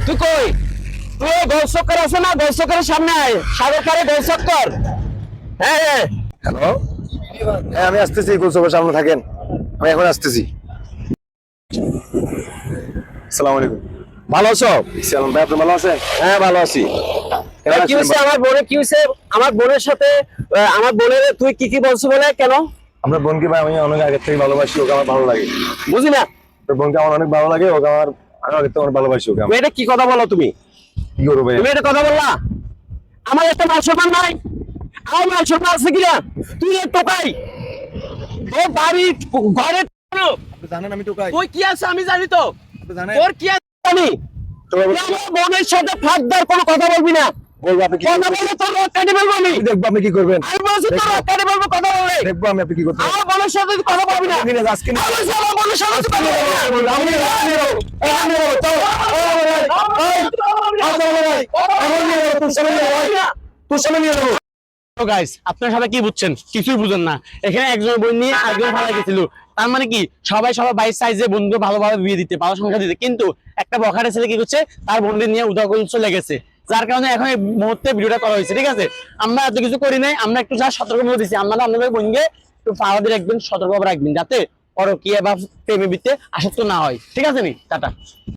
তুই কই? তুই গোল চক্কর আছে না, গোল চক্করের সামনে আয়, সাগর পাড়ে গোল চক্কর। হ্যাঁ হ্যাঁ। হ্যালো, হ্যাঁ আমি আসতেছি, গোলচকের সামনে থাকেন, আমি এখন আসতেছি। আসসালামু আলাইকুম। ভালো আছো? সালাম ভাই, আপনি ভালো আছেন? হ্যাঁ ভালো আছি। কেমন কি আছেন? হয়েছে আমার বোনের, কি হয়েছে আমার বোনের সাথে? আমার বোনের তুই কি কি বলছো বলে কেন? আপনার বোনকে ভাই আমি অনেক আগে থেকে ভালোবাসি, ওকে আমার ভালো লাগে। বুঝি না। তোর বোনকে আমার অনেক ভালো লাগে, ওকে আমার আমি আগে থেকে অনেক ভালোবাসি ওকে। তুমি এটা কি কথা বলো তুমি? কি করবো ভাই? তুমি এটা কথা বললা? আমার একটা মান সম্মান নাই? আমার মান সম্মান আছে কিনা? তুই এক টোকাই, তোর বাড়ি ঘরে আপনি জানেন আমি টোকাই? তুই কি আছে আমি জানি তো। আপনি জানেন? তোর কি আছে জানি। তুই আমার বোনের সাথে ফাঁকদার কোনো কথা বলবি না। বলবো, আপনি কি কথা করবেন? বলে তোর রক্ষাটি বলবো আমি। আমি দেখবো আপনি কি করবেন। আমি বলছি তোর রক্ষাটি বলবো কথা বললে। দেখবো আমি আপনি কি করবেন। আমার বোনের সাথে তুই কথা বলবি না। আজকে আমি বলছি আমার বোনের সাথে তুই কথা বলবি না। গাইস, আপনারা সবাই কি বুঝছেন? কিছুই বুঝেন না। এখানে একজন বোন নিয়ে আরেকজন ভাড়া গেছিল, তার মানে কি সবাই সবার বাইশ সাইজে বন্ধু ভালোভাবে বিয়ে দিতে, ভালো সংখ্যা দিতে, কিন্তু একটা বখাটে ছেলে কি করছে, তার বোনদের নিয়ে উদাহরণ চলে গেছে, যার কারণে এখন এই মুহূর্তে ভিডিওটা করা হয়েছে। ঠিক আছে, আমরা এত কিছু করি নাই, আমরা একটু যা সতর্ক করে দিচ্ছি, আমরা আপনাদের বোনকে একটু পাহাড়ে রাখবেন, সতর্কভাবে রাখবেন, যাতে পরকীয়া বা প্রেমে বিতে আসক্ত না হয়। ঠিক আছে নি, টাটা।